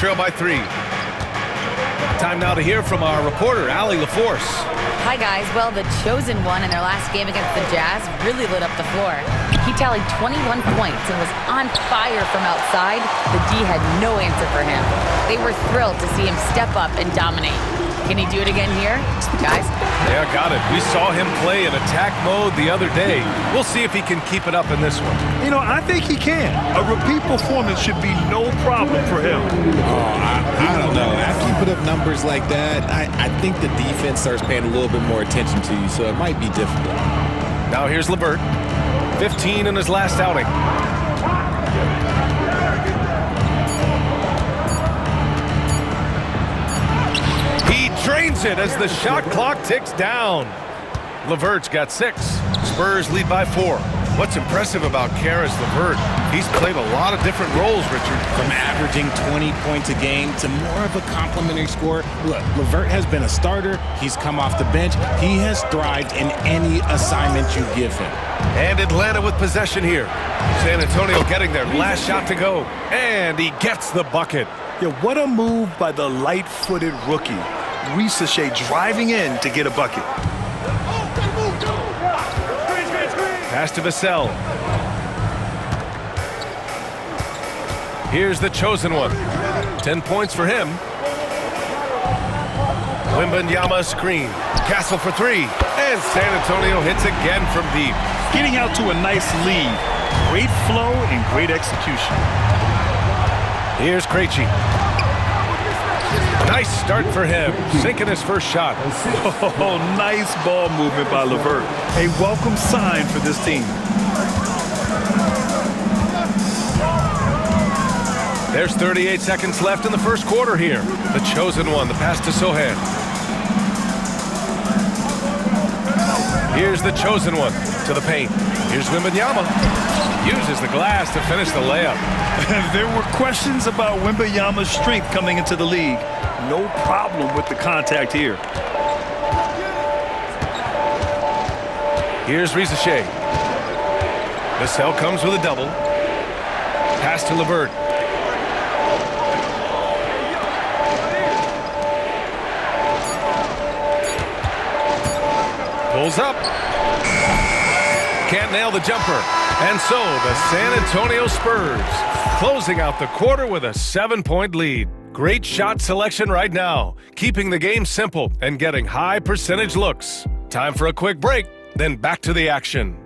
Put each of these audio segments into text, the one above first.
trail by 3. Time now to hear from our reporter, Allie LaForce. Hi, guys. Well, the chosen one in their last game against the Jazz really lit up the floor. He tallied 21 points and was on fire from outside. The D had no answer for him. They were thrilled to see him step up and dominate. Can he do it again here, guys? Yeah, got it. We saw him play in attack mode the other day. We'll see if he can keep it up in this one. You know, I think he can. A repeat performance should be no problem for him. I don't know. After you put up numbers like that, I think the defense starts paying a little bit more attention to you, so it might be difficult. Now here's LeVert. 15 in his last outing. He drains it as the shot clock ticks down. LeVert's got 6. Spurs lead by 4. What's impressive about Caris LeVert, he's played a lot of different roles, Richard. From averaging 20 points a game to more of a complimentary scorer. Look, LeVert has been a starter. He's come off the bench. He has thrived in any assignment you give him. And Atlanta with possession here. San Antonio getting their last shot to go. And he gets the bucket. Yeah, what a move by the light-footed rookie. Risacher driving in to get a bucket. Pass to Vassell. Here's the chosen one. 10 points for him. Wembanyama screen. Castle for 3. And San Antonio hits again from deep. Getting out to a nice lead. Great flow and great execution. Here's Krejci. Nice start for him. Sinking his first shot. Oh, nice ball movement by LeVert. A welcome sign for this team. There's 38 seconds left in the first quarter here. The chosen one, the pass to Sohan. Here's the chosen one to the paint. Here's Wembanyama. Uses the glass to finish the layup. There were questions about Wembanyama's strength coming into the league. No problem with the contact here. Here's Risacher. Vassell comes with a double. Pass to LeVert. Pulls up. Can't nail the jumper. And so the San Antonio Spurs closing out the quarter with a 7-point lead. Great shot selection right now, keeping the game simple and getting high percentage looks. Time for a quick break, then back to the action.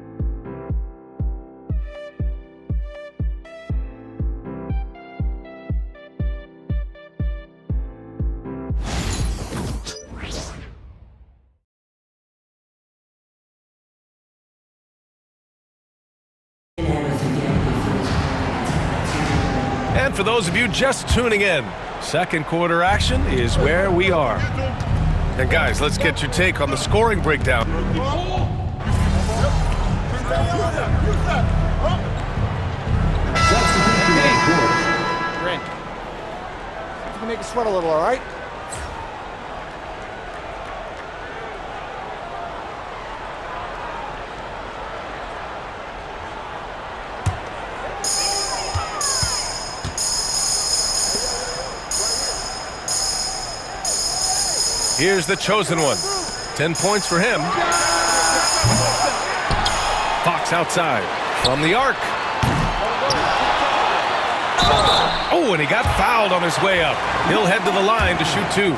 And for those of you just tuning in, second quarter action is where we are. And guys, let's get your take on the scoring breakdown. Brent, you can make us sweat a little, all right? Here's the chosen one. 10 points for him. Fox outside from the arc. Oh, and he got fouled on his way up. He'll head to the line to shoot 2.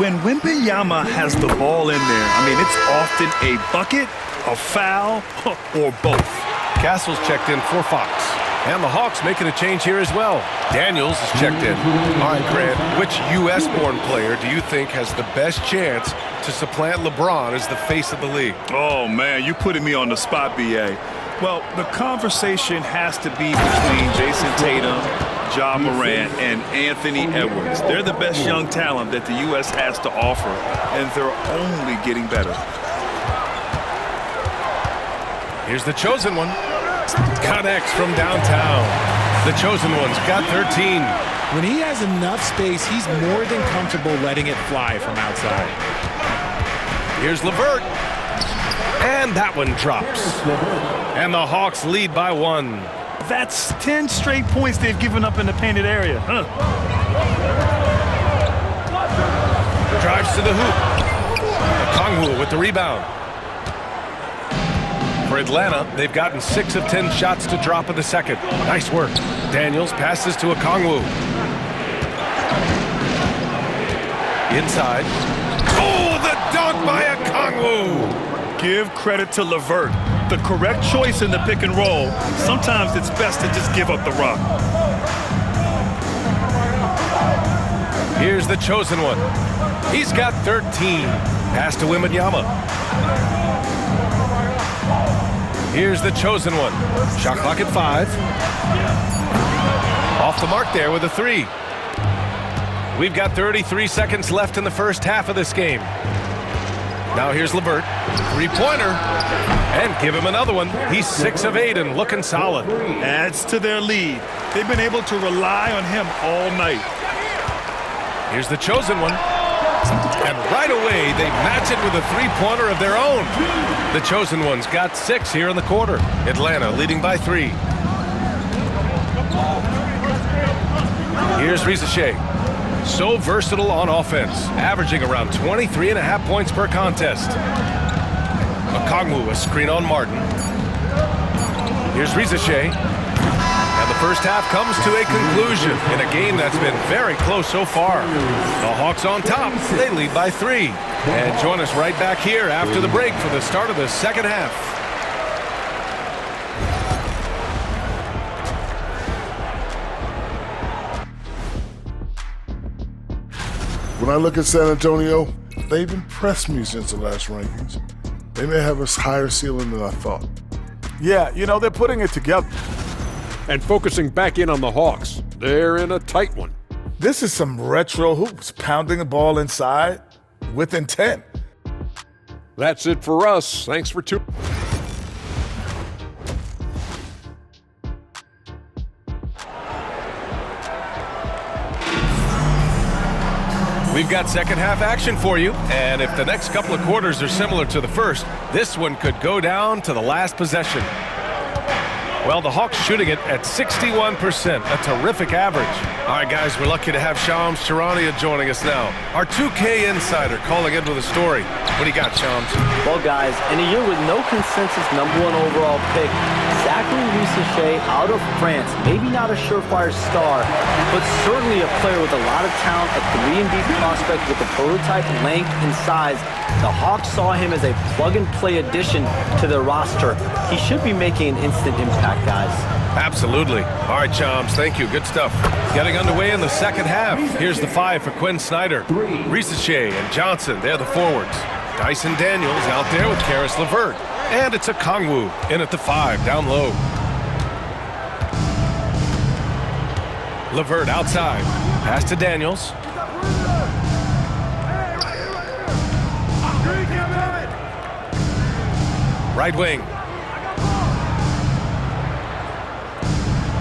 When Wembanyama has the ball in there, I mean, it's often a bucket, a foul, or both. Castle's checked in for Fox. And the Hawks making a change here as well. Daniels is checked in. All right, Grant, which U.S.-born player do you think has the best chance to supplant LeBron as the face of the league? Oh, man, you putting me on the spot, B.A. Well, the conversation has to be between Jason Tatum, Ja Morant, and Anthony Edwards. They're the best young talent that the U.S. has to offer, and they're only getting better. Here's the chosen one. Connects from downtown. The chosen one's got 13. When he has enough space, he's more than comfortable letting it fly from outside. Here's LeVert. And that one drops. And the Hawks lead by 1. That's 10 straight points they've given up in the painted area. to the hoop. Okongwu with the rebound. For Atlanta, they've gotten 6 of 10 shots to drop in the second. Nice work. Daniels passes to Okongwu. Inside. Oh, the dunk by Okongwu! Give credit to LeVert. The correct choice in the pick and roll. Sometimes it's best to just give up the rock. Here's the chosen one. He's got 13. Pass to Wembanyama. Here's the chosen one. Shot clock at 5. Off the mark there with a 3. We've got 33 seconds left in the first half of this game. Now here's LeVert. 3-pointer. And give him another one. He's 6 of 8 and looking solid. Adds to their lead. They've been able to rely on him all night. Here's the chosen one. And right away, they match it with a 3-pointer of their own. The chosen one's got 6 here in the quarter. Atlanta leading by 3. Here's Risache. So versatile on offense, averaging around 23.5 points per contest. Okongwu, a screen on Martin. Here's Risache. And the first half comes to a conclusion in a game that's been very close so far. The Hawks on top. They lead by 3. And join us right back here after the break for the start of the second half. When I look at San Antonio, they've impressed me since the last rankings. They may have a higher ceiling than I thought. Yeah, you know, they're putting it together. And focusing back in on the Hawks. They're in a tight one. This is some retro hoops, pounding the ball inside with intent. That's it for us. Thanks for tuning. We've got second half action for you, and if the next couple of quarters are similar to the first, this one could go down to the last possession. Well, the Hawks shooting it at 61%, a terrific average. All right, guys, we're lucky to have Shams Charania joining us now. Our 2K insider calling in with a story. What do you got, Shams? Well, guys, in a year with no consensus #1 overall pick, Zachary Risache out of France, maybe not a surefire star, but certainly a player with a lot of talent, a 3-and-D prospect with a prototype length and size. The Hawks saw him as a plug-and-play addition to their roster. He should be making an instant impact, guys. Absolutely. All right, Shams, thank you. Good stuff. Getting underway in the second half. Here's the 5 for Quinn Snyder. Risache and Johnson, they're the forwards. Dyson Daniels out there with Caris LeVert. And it's Okongwu in at the 5, down low. LeVert outside. Pass to Daniels. Right wing.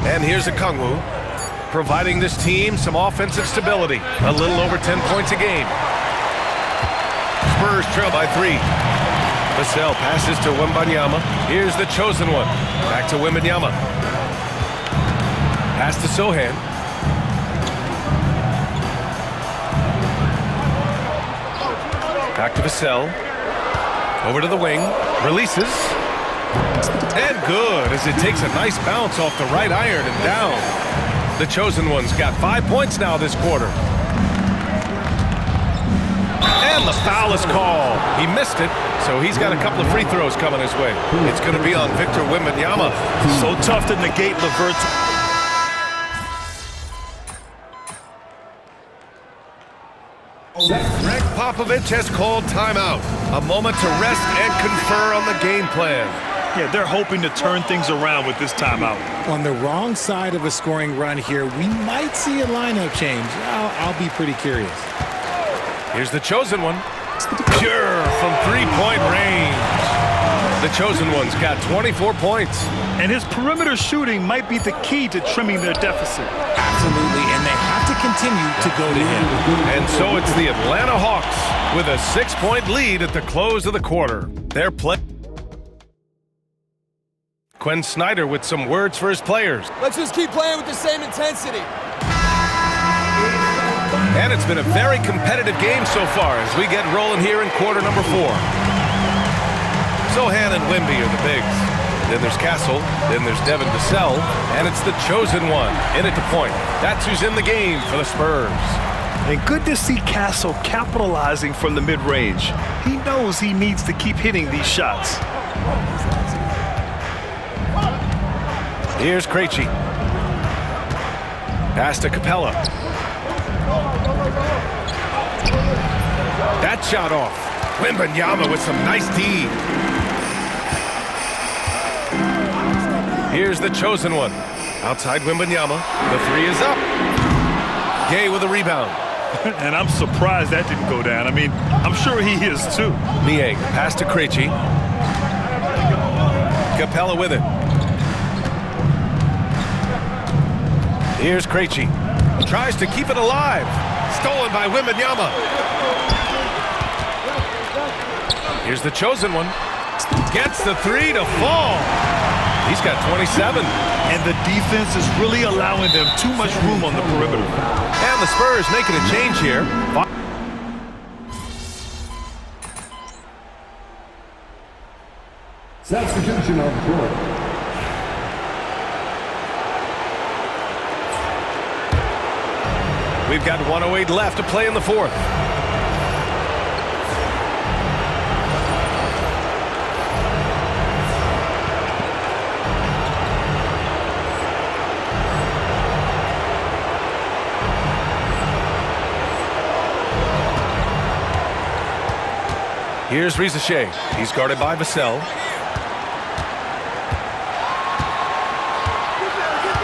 And here's Okongwu, providing this team some offensive stability. A little over 10 points a game. Spurs trail by 3. Vassell passes to Wembanyama. Here's the chosen one. Back to Wembanyama. Pass to Sohan. Back to Vassell. Over to the wing. Releases. And good, as it takes a nice bounce off the right iron and down. The chosen one's got 5 points now this quarter. And the foul is called. He missed it, so he's got a couple of free throws coming his way. It's going to be on Victor Wembanyama. So tough to negate LeVert's. Greg Popovich has called timeout. A moment to rest and confer on the game plan. Yeah, they're hoping to turn things around with this timeout. On the wrong side of a scoring run here, we might see a lineup change. I'll be pretty curious. Here's the chosen one. Pure from three-point range. The chosen one's got 24 points. And his perimeter shooting might be the key to trimming their deficit. Absolutely, and they have to continue to go to him. And so it's the Atlanta Hawks with a 6-point lead at the close of the quarter. They're playing. Quinn Snyder with some words for his players. Let's just keep playing with the same intensity. And it's been a very competitive game so far as we get rolling here in quarter number 4. Sohan and Wimby are the bigs. Then there's Castle, then there's Devin Vassell, and it's the chosen one in at the point. That's who's in the game for the Spurs. And good to see Castle capitalizing from the mid-range. He knows he needs to keep hitting these shots. Here's Krejci. Pass to Capella. That shot off. Wembanyama with some nice D. Here's the chosen one. Outside Wembanyama. The 3 is up. Gay with a rebound. And I'm surprised that didn't go down. I mean, I'm sure he is too. Niang, pass to Krejci. Capella with it. Here's Krejci. Tries to keep it alive. Stolen by Wembanyama. Here's the chosen one. Gets the 3 to fall. He's got 27. And the defense is really allowing them too much room on the perimeter. And the Spurs making a change here. Substitution on the court. We've got 1:08 left to play in the 4th. Here's Risacher. He's guarded by Vassell.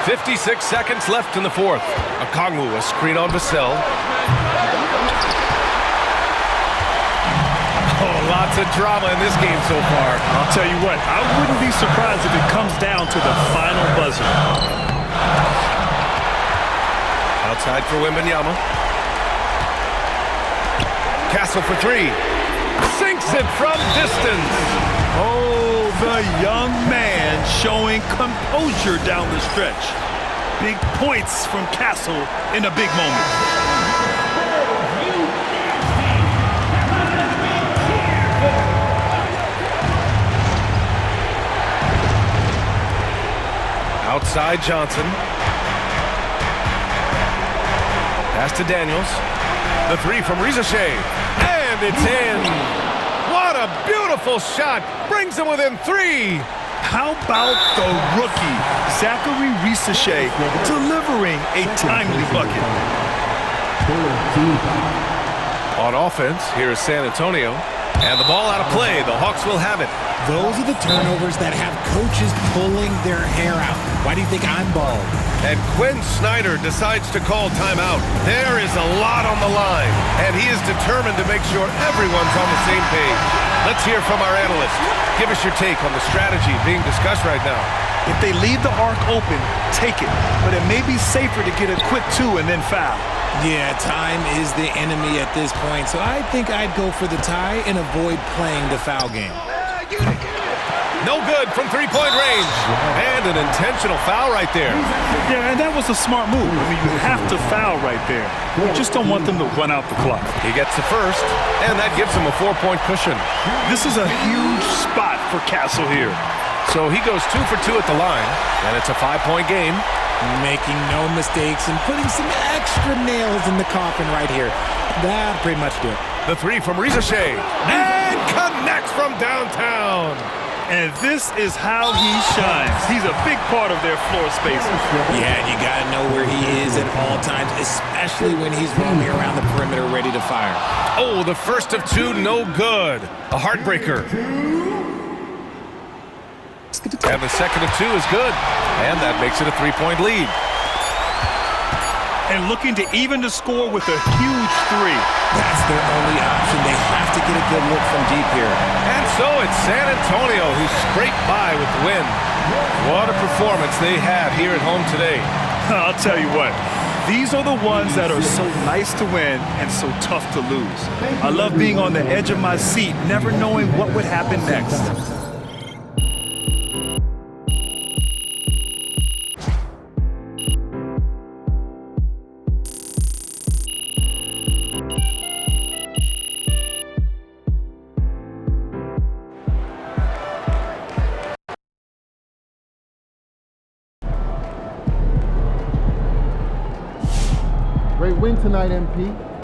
56 seconds left in the 4th. Okongwu, a screen on Vassell. Oh, lots of drama in this game so far. I'll tell you what, I wouldn't be surprised if it comes down to the final buzzer. Outside for Wembanyama. Castle for 3. Sinks it from distance. Oh, the young man showing composure down the stretch. Big points from Castle in a big moment. Outside Johnson. Pass to Daniels. The 3 from Risacher. And it's in. What a beautiful shot. Brings them within 3. How about the rookie, Zachary Risacher, delivering a timely bucket? On offense, here is San Antonio. And the ball out of play. The Hawks will have it. Those are the turnovers that have coaches pulling their hair out. Why do you think I'm bald? And Quinn Snyder decides to call timeout. There is a lot on the line, and he is determined to make sure everyone's on the same page. Let's hear from our analyst. Give us your take on the strategy being discussed right now. If they leave the arc open, take it. But it may be safer to get a quick 2 and then foul. Yeah, time is the enemy at this point, so I think I'd go for the tie and avoid playing the foul game. No good from three-point range. And an intentional foul right there. Yeah, and that was a smart move. I mean, you have to foul right there. You just don't want them to run out the clock. He gets the first, and that gives him a 4-point cushion. This is a huge spot for Castle here. So he goes 2 for 2 at the line, and it's a 5-point game. Making no mistakes and putting some extra nails in the coffin right here. That pretty much do it. The 3 from Risacher. And connects from downtown. And this is how he shines. He's a big part of their floor spaces. Yeah, and you got to know where he is at all times, especially when he's roaming around the perimeter ready to fire. Oh, the first of 2, no good. A heartbreaker. And the second of 2 is good. And that makes it a 3-point lead. And looking to even the score with a huge 3. That's their only option. They have to get a good look from deep here. And so it's San Antonio who scraped by with the win. What a performance they had here at home today. I'll tell you what. These are the ones that are so nice to win and so tough to lose. I love being on the edge of my seat, never knowing what would happen next. Great win tonight, MP.